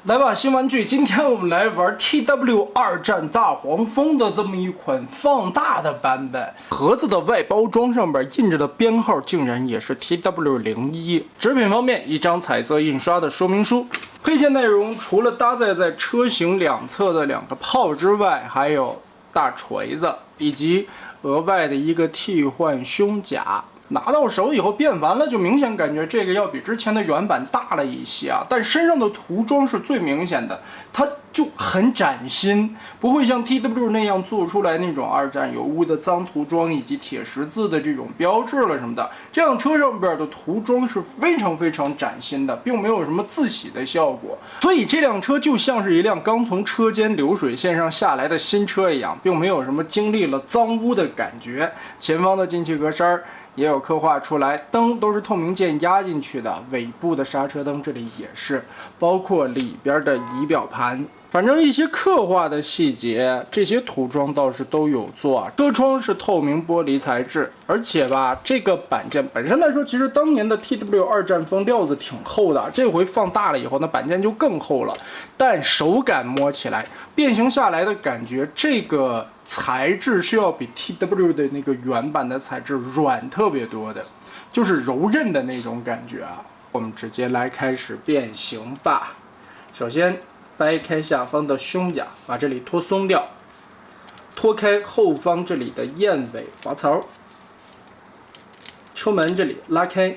来吧，新玩具！今天我们来玩 TW 二战大黄蜂的这么一款放大的版本。盒子的外包装上边印着的编号竟然也是 TW01。纸品方面，一张彩色印刷的说明书。配件内容除了搭载在车型两侧的两个炮之外，还有大锤子以及额外的一个替换胸甲。拿到手以后变完了，就明显感觉这个要比之前的原版大了一些啊。但身上的涂装是最明显的，它就很崭新，不会像 TW 那样做出来那种二战有污的脏涂装以及铁十字的这种标志了什么的。这辆车上边的涂装是非常崭新的，并没有什么自洗的效果，所以这辆车就像是一辆刚从车间流水线上下来的新车一样，并没有什么经历了脏污的感觉。前方的进气格栅也有刻画出来，灯都是透明件压进去的，尾部的刹车灯这里也是，包括里边的仪表盘，反正一些刻画的细节，这些涂装倒是都有做。车窗是透明玻璃材质，而且吧，这个板件本身来说，其实当年的 TW 二战风料子挺厚的，这回放大了以后，那板件就更厚了，但手感摸起来，变形下来的感觉，这个材质是要比 TW 的那个原版的材质软特别多的，就是柔韧的那种感觉啊。我们直接来开始变形吧。首先掰开下方的胸甲，把这里脱松掉，脱开后方这里的燕尾滑槽，车门这里拉开，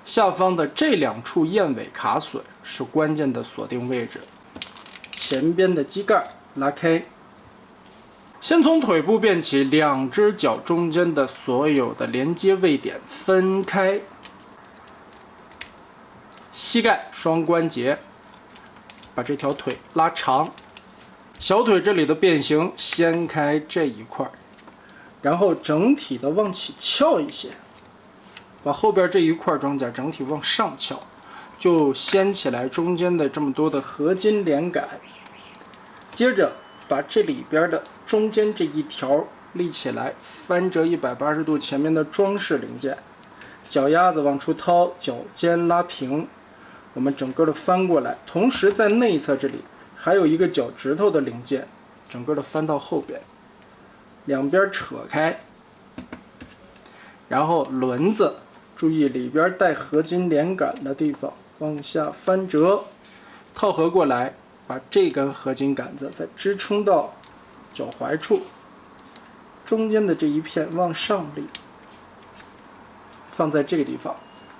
下方的这两处燕尾卡榫是关键的锁定位置，前边的机盖拉开。先从腿部变起，两只脚中间的所有的连接位点分开，膝盖双关节，把这条腿拉长，小腿这里的变形掀开这一块，然后整体的往起翘一些，把后边这一块装甲整体往上翘，就掀起来中间的这么多的合金连杆，接着把这里边的中间这一条立起来，翻折180度，前面的装饰零件，脚丫子往出掏，脚尖拉平，我们整个的翻过来，同时在内侧这里还有一个脚趾头的零件，整个的翻到后边，两边扯开，然后轮子，注意里边带合金连杆的地方往下翻折，套合过来，把这根合金杆子再支撑到脚踝处，中间的这一片往上立，放在这个地方。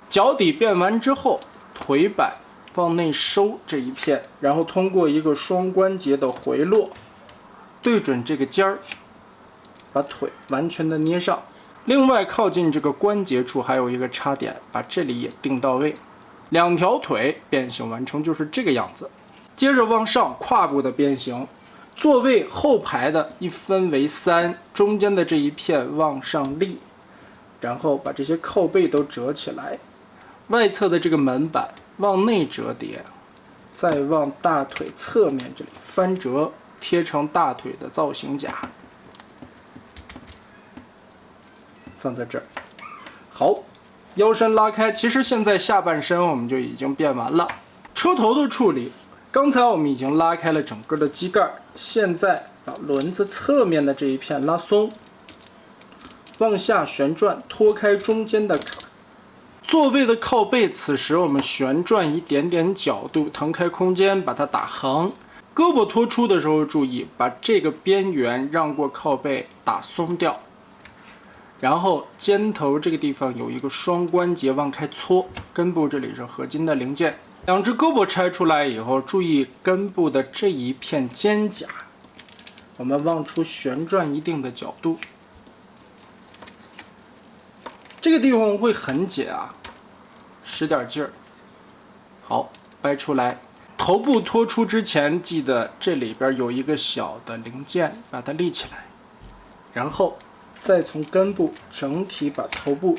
脚底变完之后，腿板往内收这一片，然后通过一个双关节的回落，对准这个尖儿，把腿完全的捏上。另外靠近这个关节处还有一个插点，把这里也定到位。两条腿变形完成就是这个样子。接着往上胯部的变形，座位后排的一分为3，中间的这一片往上立，然后把这些靠背都折起来，外侧的这个门板往内折叠，再往大腿侧面这里翻折，贴成大腿的造型甲，放在这儿。好，腰身拉开，其实现在下半身我们就已经变完了。车头的处理，刚才我们已经拉开了整个的机盖，现在把轮子侧面的这一片拉松，往下旋转，脱开中间的卡。座位的靠背，此时我们旋转一点点角度，腾开空间，把它打横。胳膊拖出的时候注意，把这个边缘让过靠背打松掉。然后肩头这个地方有一个双关节往开搓，根部这里是合金的零件。两只胳膊拆出来以后，注意根部的这一片肩胛，我们往出旋转一定的角度。这个地方会很紧啊，使点劲儿。好，掰出来。头部拖出之前，记得这里边有一个小的零件，把它立起来，然后再从根部整体把头部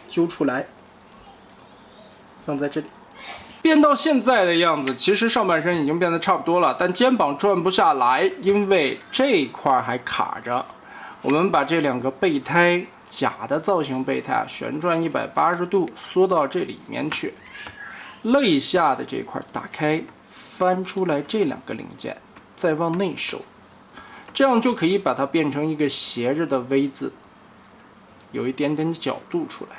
揪出来，放在这里。变到现在的样子，其实上半身已经变得差不多了，但肩膀转不下来，因为这一块还卡着。我们把这两个备胎，假的造型备胎旋转180度，缩到这里面去，肋下的这一块打开，翻出来这2个零件，再往内收，这样就可以把它变成一个斜着的 V 字，有一点点角度出来。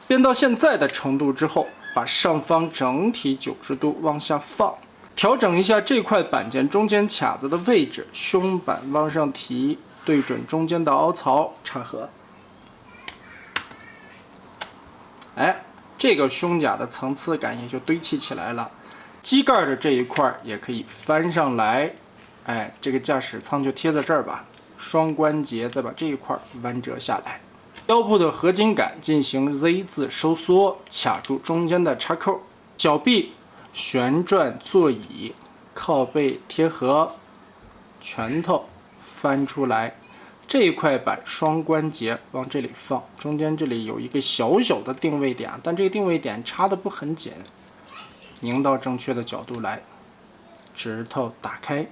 变到现在的程度之后，把上方整体90度往下放，调整一下这块板件中间卡子的位置，胸板往上提，对准中间的凹槽插合。哎，这个胸甲的层次感也就堆砌起来了。机盖的这一块也可以翻上来，哎，这个驾驶舱就贴在这儿吧。双关节再把这一块弯折下来。腰部的合金杆进行 Z 字收缩，卡住中间的插扣。小臂旋转座椅，靠背贴合，拳头翻出来。这一块板双关节往这里放，中间这里有一个小小的定位点，但这个定位点插的不很紧，拧到正确的角度来，指头打开。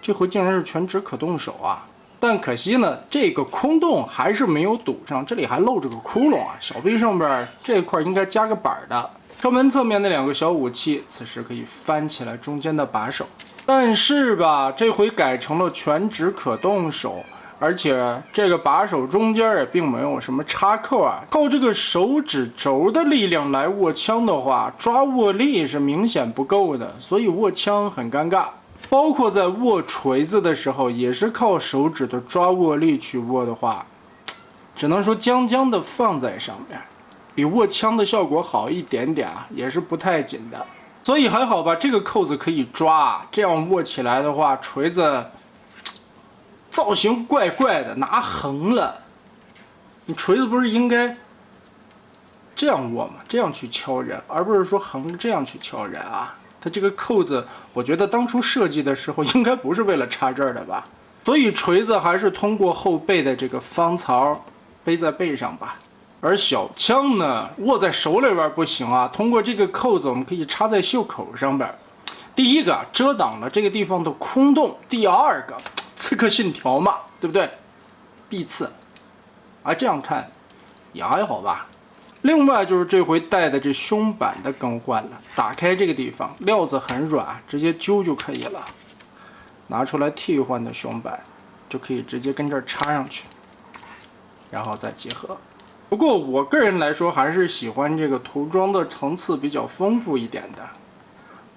这回竟然是全指可动手啊！但可惜呢，这个空洞还是没有堵上，这里还露着个窟窿啊！小臂上边这块应该加个板的。车门侧面那2个小武器，此时可以翻起来中间的把手。但是吧，这回改成了全指可动手，而且这个把手中间也并没有什么插扣啊。靠这个手指轴的力量来握枪的话，抓握力是明显不够的，所以握枪很尴尬。包括在握锤子的时候，也是靠手指的抓握力去握的话，只能说将将的放在上面，比握枪的效果好一点点啊，也是不太紧的。所以还好吧，这个扣子可以抓，这样握起来的话，锤子造型怪怪的，拿横了。你锤子不是应该这样握吗？这样去敲人，而不是说横着这样去敲人啊。它这个扣子，我觉得当初设计的时候应该不是为了插这儿的吧，所以锤子还是通过后背的这个方槽背在背上吧。而小枪呢，握在手里边不行啊，通过这个扣子我们可以插在袖口上边。第一个遮挡了这个地方的空洞，第二个刺客信条嘛，对不对？地刺，啊，这样看也还好吧。另外就是这回带的这胸板的更换了，打开这个地方料子很软，直接揪就可以了。拿出来替换的胸板，就可以直接跟这儿插上去，然后再结合。不过我个人来说，还是喜欢这个涂装的层次比较丰富一点的。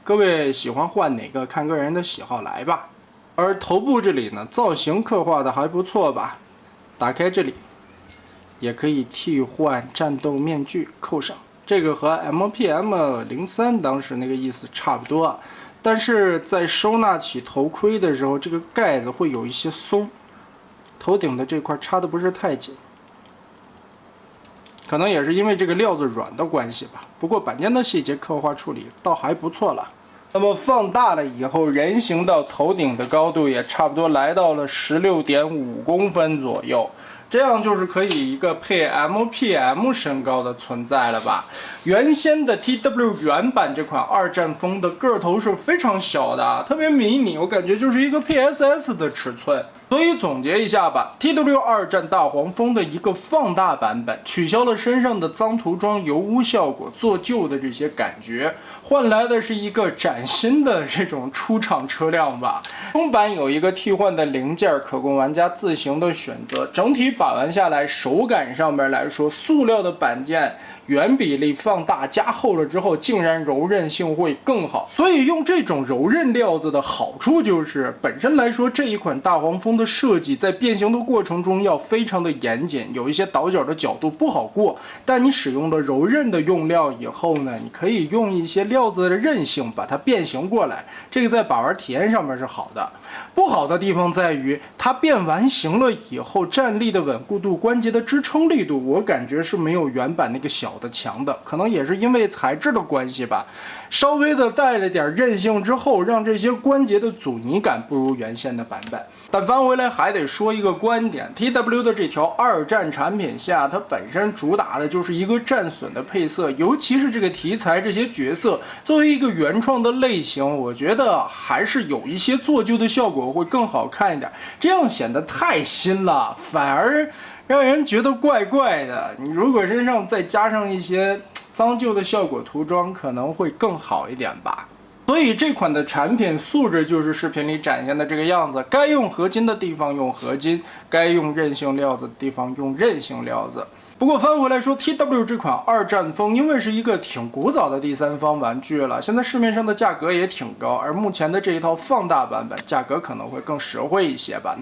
各位喜欢换哪个，看个人的喜好来吧。而头部这里呢，造型刻画的还不错吧？打开这里。也可以替换战斗面具扣上，这个和 MPM03 当时那个意思差不多，但是在收纳起头盔的时候，这个盖子会有一些松，头顶的这块插的不是太紧，可能也是因为这个料子软的关系吧。不过板件的细节刻画处理倒还不错了。那么放大了以后，人形到头顶的高度也差不多来到了16.5公分左右。这样就是可以一个配 MPM 身高的存在了吧？原先的 TW 原版这款二战风的个头是非常小的，特别迷你，我感觉就是一个 PSS 的尺寸。所以总结一下吧 ，TW 二战大黄蜂的一个放大版本，取消了身上的脏涂装、油污效果、做旧的这些感觉，换来的是一个崭新的这种出厂车辆吧。中版有一个替换的零件，可供玩家自行的选择。整体把玩下来，手感上面来说，塑料的板件原比例放大加厚了之后，竟然柔韧性会更好。所以用这种柔韧料子的好处就是，本身来说这一款大黄蜂的设计在变形的过程中要非常的严谨，有一些倒角的角度不好过。但你使用了柔韧的用料以后呢，你可以用一些料子的韧性把它变形过来，这个在把玩体验上面是好的。不好的地方在于，它变完形了以后，站立的稳固度、关节的支撑力度，我感觉是没有原版那个小的强的，可能也是因为材质的关系吧。稍微的带了点韧性之后，让这些关节的阻尼感不如原先的版本。但翻回来还得说一个观点 ，TW 的这条二战产品下，它本身主打的就是一个战损的配色，尤其是这个题材、这些角色作为一个原创的类型，我觉得还是有一些做旧的效果会更好看一点，这样显得太新了，反而让人觉得怪怪的。你如果身上再加上一些脏旧的效果涂装可能会更好一点吧。所以这款的产品素质就是视频里展现的这个样子，该用合金的地方用合金，该用韧性料子的地方用韧性料子。不过翻回来说 ，TW 这款二战风因为是一个挺古早的第三方玩具了，现在市面上的价格也挺高，而目前的这一套放大版本价格可能会更实惠一些吧。